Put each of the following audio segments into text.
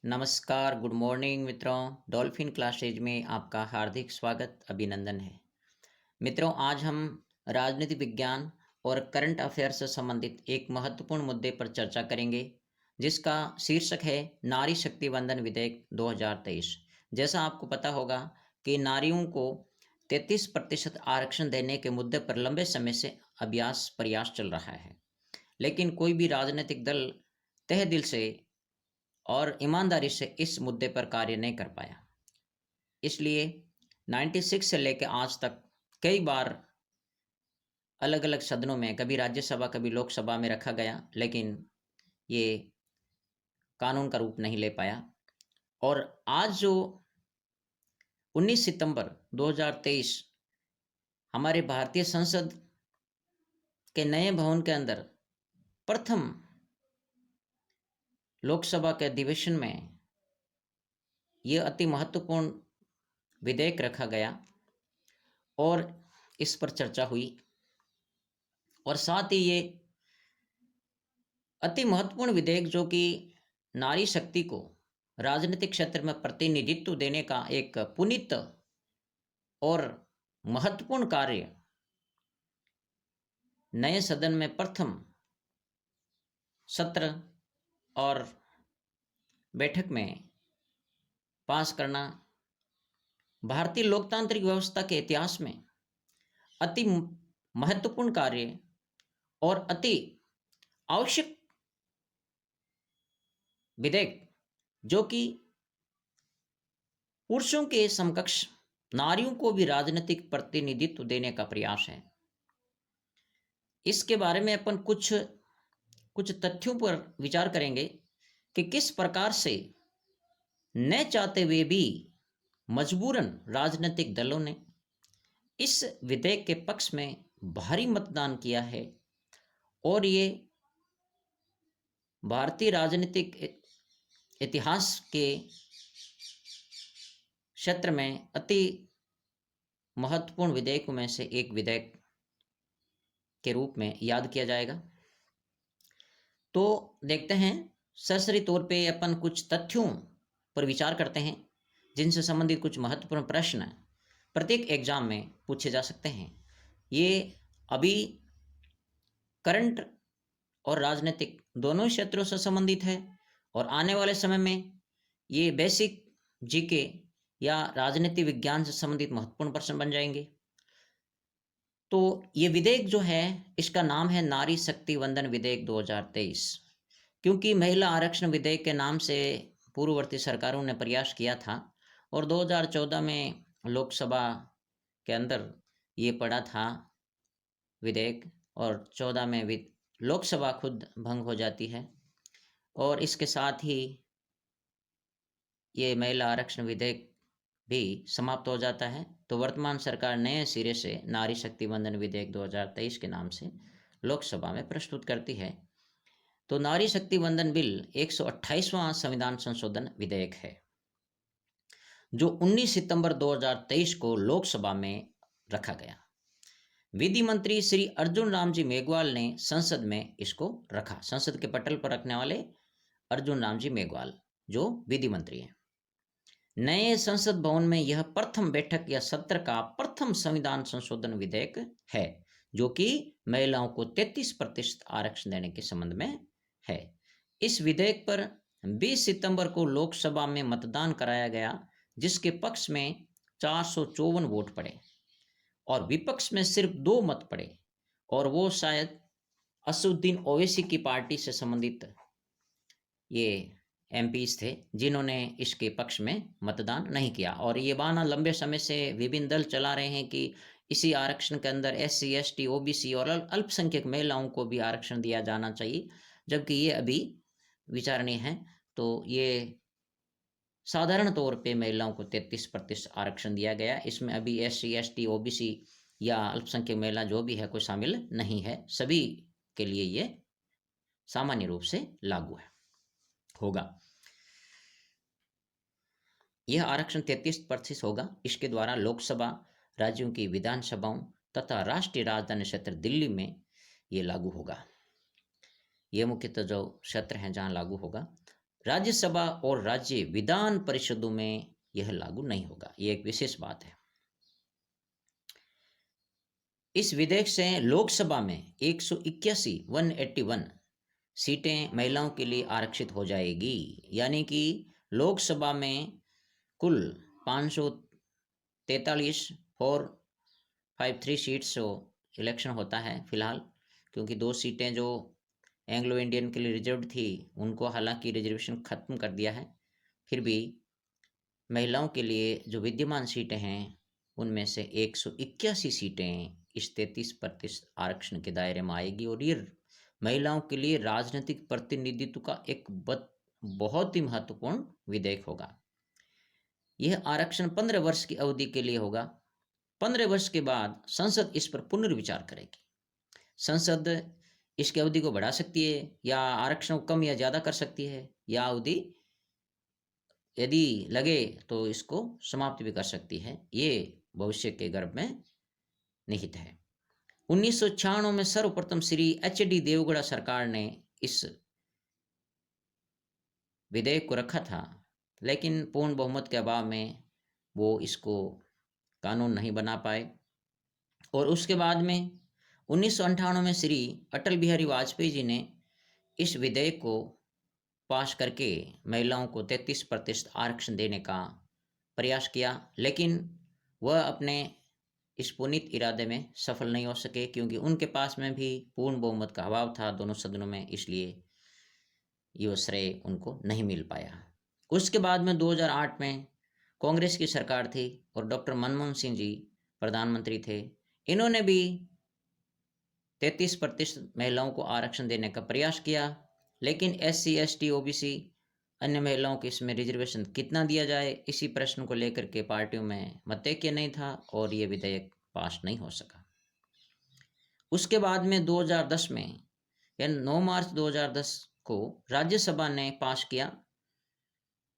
नमस्कार, good morning मित्रों। Dolphin classes में आपका हार्दिक स्वागत, अभिनंदन है। मित्रों, आज हम राजनीति विज्ञान और करंट अफेयर से संबंधित एक महत्वपूर्ण मुद्दे पर चर्चा करेंगे, जिसका शीर्षक है नारी शक्ति वंदन विधेयक 2023। जैसा आपको पता होगा कि नारियों को 33% आरक्षण देने के मुद्दे पर लंबे समय से अभ्यास प्रयास चल रहा है, लेकिन कोई भी राजनीतिक दल तहे दिल से और ईमानदारी से इस मुद्दे पर कार्य नहीं कर पाया। इसलिए 96 से लेकर आज तक कई बार अलग अलग सदनों में, कभी राज्यसभा कभी लोकसभा में रखा गया, लेकिन ये कानून का रूप नहीं ले पाया। और आज जो 19 सितंबर 2023 हमारे भारतीय संसद के नए भवन के अंदर प्रथम लोकसभा के अधिवेशन में ये अति महत्वपूर्ण विधेयक रखा गया और इस पर चर्चा हुई। और साथ ही ये अति महत्वपूर्ण विधेयक, जो कि नारी शक्ति को राजनीतिक क्षेत्र में प्रतिनिधित्व देने का एक पुनीत और महत्वपूर्ण कार्य, नए सदन में प्रथम सत्र और बैठक में पास करना भारतीय लोकतांत्रिक व्यवस्था के इतिहास में अति महत्वपूर्ण कार्य और अति आवश्यक विधेयक, जो कि पुरुषों के समकक्ष नारियों को भी राजनीतिक प्रतिनिधित्व देने का प्रयास है। इसके बारे में अपन कुछ कुछ तथ्यों पर विचार करेंगे कि किस प्रकार से न चाहते हुए भी मजबूरन राजनीतिक दलों ने इस विधेयक के पक्ष में भारी मतदान किया है और ये भारतीय राजनीतिक इतिहास के क्षेत्र में अति महत्वपूर्ण विधेयकों में से एक विधेयक के रूप में याद किया जाएगा। तो देखते हैं, सरसरी तौर पे अपन कुछ तथ्यों पर विचार करते हैं, जिनसे संबंधित कुछ महत्वपूर्ण प्रश्न प्रत्येक एग्जाम में पूछे जा सकते हैं। ये अभी करंट और राजनीतिक दोनों क्षेत्रों से संबंधित है और आने वाले समय में ये बेसिक जीके या राजनीति विज्ञान से संबंधित महत्वपूर्ण प्रश्न बन जाएंगे। तो ये विधेयक जो है, इसका नाम है नारी शक्ति वंदन विधेयक 2023, क्योंकि महिला आरक्षण विधेयक के नाम से पूर्ववर्ती सरकारों ने प्रयास किया था और 2014 में लोकसभा के अंदर ये पड़ा था विधेयक, और 14 में लोकसभा खुद भंग हो जाती है और इसके साथ ही ये महिला आरक्षण विधेयक भी समाप्त हो जाता है। तो वर्तमान सरकार नए सिरे से नारी शक्ति वंदन विधेयक 2023 के नाम से लोकसभा में प्रस्तुत करती है। तो नारी शक्ति वंदन बिल 128वां संविधान संशोधन विधेयक है, जो 19 सितंबर 2023 को लोकसभा में रखा गया। विधि मंत्री श्री अर्जुन राम जी मेघवाल ने संसद में इसको रखा। संसद के पटल पर रखने वाले अर्जुन राम जी मेघवाल, जो विधि मंत्री हैं। नए संसद भवन में यह प्रथम बैठक या सत्र का प्रथम संविधान संशोधन विधेयक है, जो कि महिलाओं को 33% आरक्षण देने के संबंध में है। इस विधेयक पर 20 सितंबर को लोकसभा में मतदान कराया गया, जिसके पक्ष में 454 वोट पड़े और विपक्ष में सिर्फ 2 मत पड़े, और वो शायद असुद्दीन ओवैसी की पार्टी से संबंधित ये एमपीज थे, जिन्होंने इसके पक्ष में मतदान नहीं किया। और ये बहाना लंबे समय से विभिन्न दल चला रहे हैं कि इसी आरक्षण के अंदर एससी, एसटी, ओबीसी और अल्पसंख्यक महिलाओं को भी आरक्षण दिया जाना चाहिए, जबकि ये अभी विचारणीय है। तो ये साधारण तौर पे महिलाओं को 33% आरक्षण दिया गया। इसमें अभी एससी, एसटी, ओबीसी या अल्पसंख्यक महिला जो भी है कोई शामिल नहीं है। सभी के लिए ये सामान्य रूप से लागू होगा। यह आरक्षण 33% होगा। इसके द्वारा लोकसभा, राज्यों की विधानसभाओं तथा राष्ट्रीय राजधानी क्षेत्र दिल्ली में ये लागू होगा। ये मुख्यतः जो क्षेत्र हैं जहाँ लागू होगा। राज्यसभा और राज्य विधान परिषदों में यह लागू नहीं होगा। ये एक विशेष बात है। इस विधेयक से लोकसभा में 181 सीटें महिलाओं के लिए आरक्षित हो जाएगी। यानी कि लोकसभा में कुल 543 453 सीट्स इलेक्शन होता है फिलहाल, क्योंकि 2 सीटें जो एंग्लो इंडियन के लिए रिजर्व थी उनको हालांकि रिजर्वेशन खत्म कर दिया है। फिर भी महिलाओं के लिए जो विद्यमान सीटें हैं उनमें से 181 सीटें इस 33% आरक्षण के दायरे में आएगी। और ये महिलाओं के लिए राजनीतिक प्रतिनिधित्व का एक बहुत ही महत्वपूर्ण विधेयक होगा। यह आरक्षण 15 वर्ष की अवधि के लिए होगा। 15 वर्ष के बाद संसद इस पर पुनर्विचार करेगी। संसद इसकी अवधि को बढ़ा सकती है या आरक्षण को कम या ज़्यादा कर सकती है, या अवधि यदि लगे तो इसको समाप्त भी कर सकती है। ये भविष्य के गर्भ में निहित है। 1996 में सर्वप्रथम श्री HD देवगौड़ा सरकार ने इस विधेयक को रखा था, लेकिन पूर्ण बहुमत के अभाव में वो इसको कानून नहीं बना पाए। और उसके बाद में 1998 में श्री अटल बिहारी वाजपेयी जी ने इस विधेयक को पास करके महिलाओं को 33% आरक्षण देने का प्रयास किया, लेकिन वह अपने इस पुनीत इरादे में सफल नहीं हो सके, क्योंकि उनके पास में भी पूर्ण बहुमत का अभाव था दोनों सदनों में, इसलिए ये श्रेय उनको नहीं मिल पाया। उसके बाद में 2008 में कांग्रेस की सरकार थी और डॉक्टर मनमोहन सिंह जी प्रधानमंत्री थे। इन्होंने भी 33% महिलाओं को आरक्षण देने का प्रयास किया, लेकिन SC ST OBC अन्य महिलाओं को इसमें रिजर्वेशन कितना दिया जाए, इसी प्रश्न को लेकर के पार्टियों में मतैक्य नहीं था और ये विधेयक पास नहीं हो सका। उसके बाद में 2010 में यानी 9 मार्च 2010 को राज्यसभा ने पास किया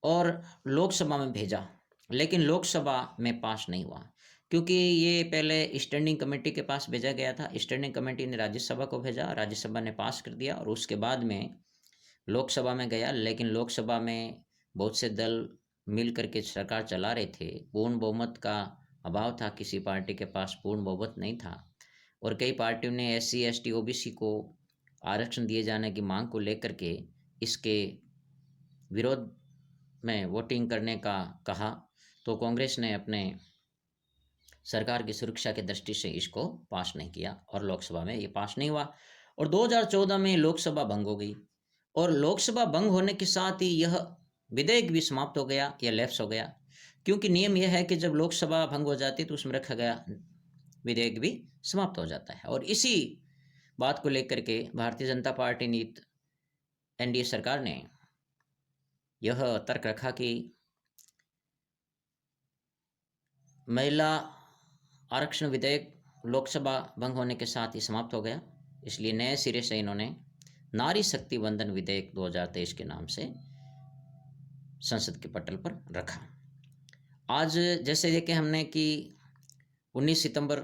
और लोकसभा में भेजा, लेकिन लोकसभा में पास नहीं हुआ, क्योंकि ये पहले स्टैंडिंग कमेटी के पास भेजा गया था। स्टैंडिंग कमेटी ने राज्यसभा को भेजा, राज्यसभा ने पास कर दिया और उसके बाद में लोकसभा में गया, लेकिन लोकसभा में बहुत से दल मिल करके सरकार चला रहे थे। पूर्ण बहुमत का अभाव था, किसी पार्टी के पास पूर्ण बहुमत नहीं था और कई पार्टियों ने SC ST OBC को आरक्षण दिए जाने की मांग को लेकर के इसके विरोध में वोटिंग करने का कहा, तो कांग्रेस ने अपने सरकार की सुरक्षा की दृष्टि से इसको पास नहीं किया और लोकसभा में ये पास नहीं हुआ। और 2014 में लोकसभा भंग हो गई और लोकसभा भंग होने के साथ ही यह विधेयक भी समाप्त हो गया या लैप्स हो गया, क्योंकि नियम यह है कि जब लोकसभा भंग हो जाती है तो उसमें रखा गया विधेयक भी समाप्त हो जाता है। और इसी बात को लेकर के भारतीय जनता पार्टी नीत NDA सरकार ने यह तर्क रखा कि महिला आरक्षण विधेयक लोकसभा भंग होने के साथ ही समाप्त हो गया, इसलिए नए सिरे से इन्होंने नारी शक्ति वंदन विधेयक 2023 के नाम से संसद के पटल पर रखा। आज जैसे देखे हमने कि 19 सितंबर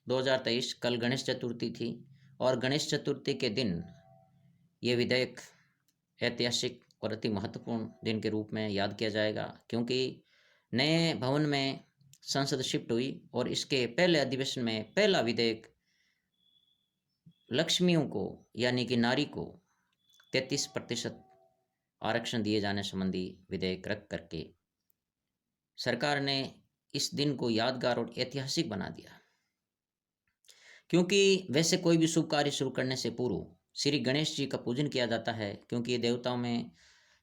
2023 कल गणेश चतुर्थी थी और गणेश चतुर्थी के दिन ये विधेयक ऐतिहासिक और अति महत्वपूर्ण दिन के रूप में याद किया जाएगा, क्योंकि नए भवन में संसद शिफ्ट हुई और इसके पहले अधिवेशन में पहला विधेयक लक्ष्मियों को यानी कि नारी को 33% आरक्षण दिए जाने संबंधी विधेयक रख करके सरकार ने इस दिन को यादगार और ऐतिहासिक बना दिया। क्योंकि वैसे कोई भी शुभ कार्य शुरू करने से पूर्व श्री गणेश जी का पूजन किया जाता है, क्योंकि ये देवताओं में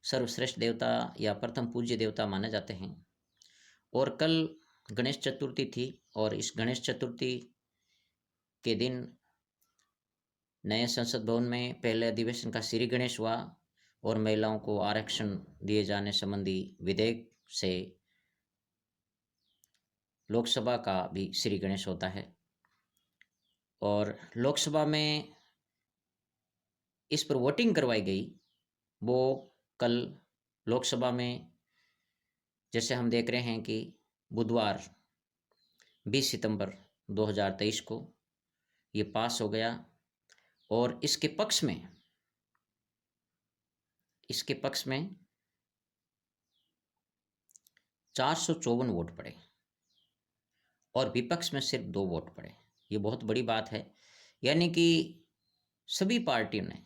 सर्वश्रेष्ठ देवता या प्रथम पूज्य देवता माने जाते हैं। और कल गणेश चतुर्थी थी और इस गणेश चतुर्थी के दिन नए संसद भवन में पहले अधिवेशन का श्री गणेश हुआ और महिलाओं को आरक्षण दिए जाने संबंधी विधेयक से लोकसभा का भी श्री गणेश होता है। और लोकसभा में इस पर वोटिंग करवाई गई, वो कल लोकसभा में जैसे हम देख रहे हैं कि बुधवार 20 सितंबर 2023 को ये पास हो गया और इसके पक्ष में इसके पक्ष में 454 वोट पड़े और विपक्ष में सिर्फ 2 वोट पड़े। ये बहुत बड़ी बात है। यानी कि सभी पार्टियों ने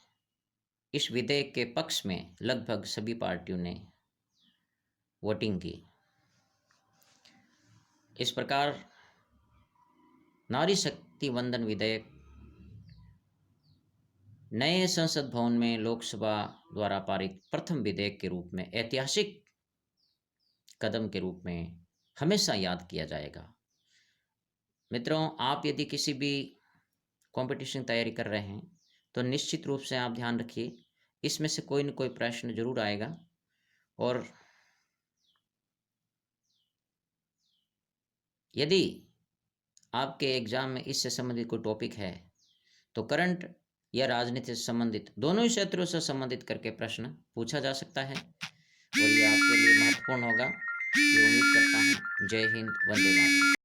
इस विधेयक के पक्ष में, लगभग सभी पार्टियों ने वोटिंग की। इस प्रकार नारी शक्ति वंदन विधेयक नए संसद भवन में लोकसभा द्वारा पारित प्रथम विधेयक के रूप में, ऐतिहासिक कदम के रूप में हमेशा याद किया जाएगा। मित्रों, आप यदि किसी भी कंपटीशन तैयारी कर रहे हैं तो निश्चित रूप से आप ध्यान रखिए, इसमें से कोई न कोई प्रश्न जरूर आएगा। और यदि आपके एग्जाम में इससे संबंधित कोई टॉपिक है तो करंट या राजनीति से संबंधित, दोनों ही क्षेत्रों से संबंधित करके प्रश्न पूछा जा सकता है और ये आपके लिए महत्वपूर्ण होगा। ये उम्मीद करता हूँ। जय हिंद, वंदे मातरम।